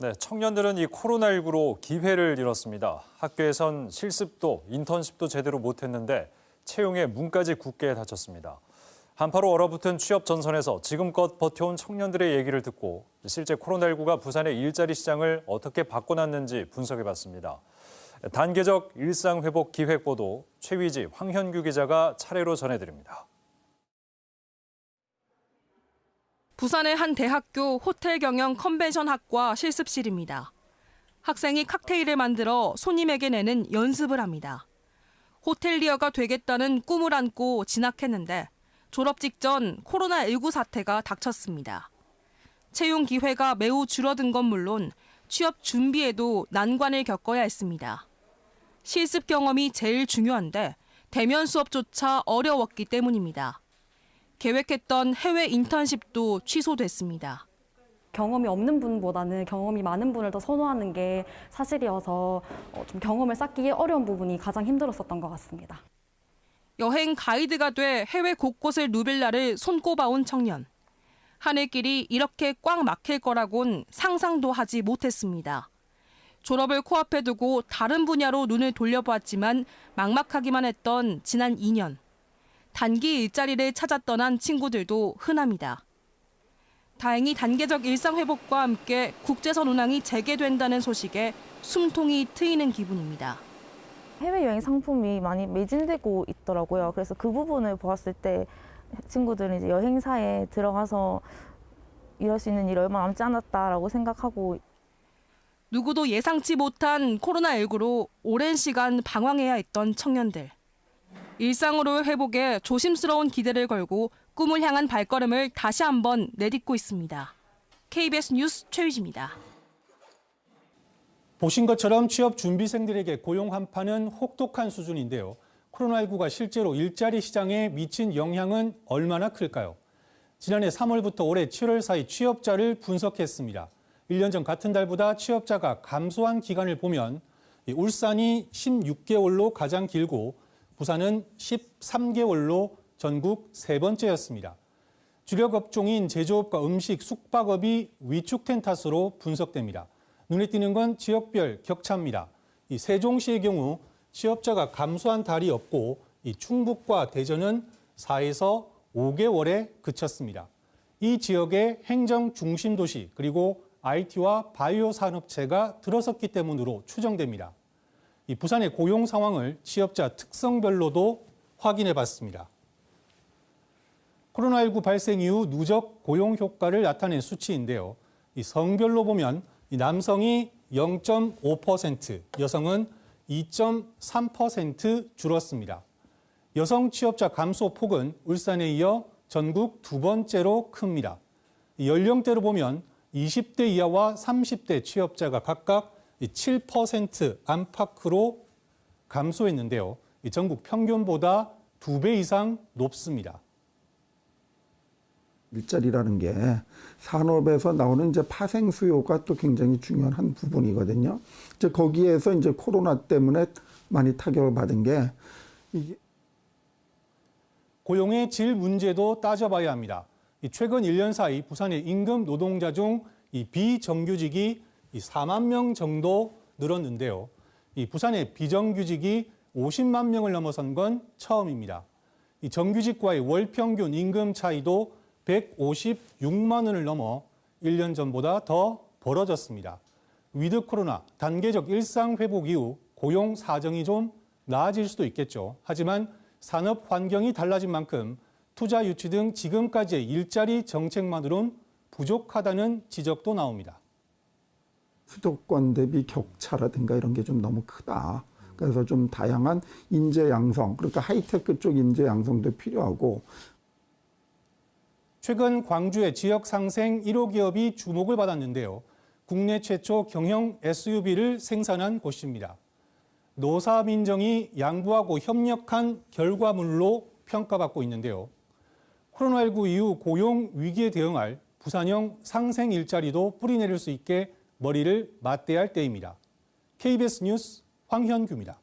네, 청년들은 이 코로나19로 기회를 잃었습니다. 학교에선 실습도 인턴십도 제대로 못했는데 채용에 문까지 굳게 닫혔습니다. 한파로 얼어붙은 취업 전선에서 지금껏 버텨온 청년들의 얘기를 듣고 실제 코로나19가 부산의 일자리 시장을 어떻게 바꿔놨는지 분석해봤습니다. 단계적 일상회복 기획보도 최위지, 황현규 기자가 차례로 전해드립니다. 부산의 한 대학교 호텔 경영 컨벤션학과 실습실입니다. 학생이 칵테일을 만들어 손님에게 내는 연습을 합니다. 호텔리어가 되겠다는 꿈을 안고 진학했는데 졸업 직전 코로나19 사태가 닥쳤습니다. 채용 기회가 매우 줄어든 건 물론 취업 준비에도 난관을 겪어야 했습니다. 실습 경험이 제일 중요한데 대면 수업조차 어려웠기 때문입니다. 계획했던 해외 인턴십도 취소됐습니다. 경험이 없는 분보다는 경험이 많은 분을 더 선호하는 게 사실이어서 좀 경험을 쌓기 어려운 부분이 가장 힘들었었던 것 같습니다. 여행 가이드가 돼 해외 곳곳을 누빌라를 손꼽아온 청년. 하늘길이 이렇게 꽉 막힐 거라곤 상상도 하지 못했습니다. 졸업을 코앞에 두고 다른 분야로 눈을 돌려보았지만 막막하기만 했던 지난 2년. 단기 일자리를 찾아 떠난 친구들도 흔합니다. 다행히 단계적 일상회복과 함께 국제선 운항이 재개된다는 소식에 숨통이 트이는 기분입니다. 해외여행 상품이 많이 매진되고 있더라고요. 그래서 그 부분을 보았을 때 친구들은 이제 여행사에 들어가서 일할 수 있는 일이 얼마 남지 않았다라고 생각하고 누구도 예상치 못한 코로나19로 오랜 시간 방황해야 했던 청년들. 일상으로의 회복에 조심스러운 기대를 걸고 꿈을 향한 발걸음을 다시 한번 내딛고 있습니다. KBS 뉴스 최유지입니다. 보신 것처럼 취업 준비생들에게 고용 한파는 혹독한 수준인데요. 코로나19가 실제로 일자리 시장에 미친 영향은 얼마나 클까요? 지난해 3월부터 올해 7월 사이 취업자를 분석했습니다. 1년 전 같은 달보다 취업자가 감소한 기간을 보면 울산이 16개월로 가장 길고 부산은 13개월로 전국 세 번째였습니다. 주력 업종인 제조업과 음식, 숙박업이 위축된 탓으로 분석됩니다. 눈에 띄는 건 지역별 격차입니다. 이 세종시의 경우 취업자가 감소한 달이 없고 이 충북과 대전은 4에서 5개월에 그쳤습니다. 이 지역의 행정 중심 도시 그리고 IT와 바이오 산업체가 들어섰기 때문으로 추정됩니다. 이 부산의 고용 상황을 취업자 특성별로도 확인해 봤습니다. 코로나19 발생 이후 누적 고용 효과를 나타낸 수치인데요. 이 성별로 보면 이 남성이 0.5%, 여성은 2.3% 줄었습니다. 여성 취업자 감소 폭은 울산에 이어 전국 두 번째로 큽니다. 연령대로 보면 20대 이하와 30대 취업자가 각각 7% 안팎으로 감소했는데요. 전국 평균보다 2배 이상 높습니다. 일자리라는 게 산업에서 나오는 이제 파생 수요가 또 굉장히 중요한 한 부분이거든요. 이제 거기에서 이제 코로나 때문에 많이 타격을 받은 게 이게 고용의 질 문제도 따져봐야 합니다. 최근 1년 사이 부산의 임금 노동자 중 이 비정규직이 4만 명 정도 늘었는데요. 이 부산의 비정규직이 50만 명을 넘어선 건 처음입니다. 이 정규직과의 월 평균 임금 차이도 156만 원을 넘어 1년 전보다 더 벌어졌습니다. 위드 코로나 단계적 일상 회복 이후 고용 사정이 좀 나아질 수도 있겠죠. 하지만 산업 환경이 달라진 만큼 투자 유치 등 지금까지의 일자리 정책만으로는 부족하다는 지적도 나옵니다. 수도권 대비 격차라든가 이런 게 좀 너무 크다. 그래서 좀 다양한 인재 양성, 그러니까 하이테크 쪽 인재 양성도 필요하고. 최근 광주의 지역 상생 1호 기업이 주목을 받았는데요. 국내 최초 경영 SUV를 생산한 곳입니다. 노사 민정이 양보하고 협력한 결과물로 평가받고 있는데요. 코로나19 이후 고용 위기에 대응할 부산형 상생 일자리도 뿌리내릴 수 있게 머리를 맞대야 할 때입니다. KBS 뉴스 황현규입니다.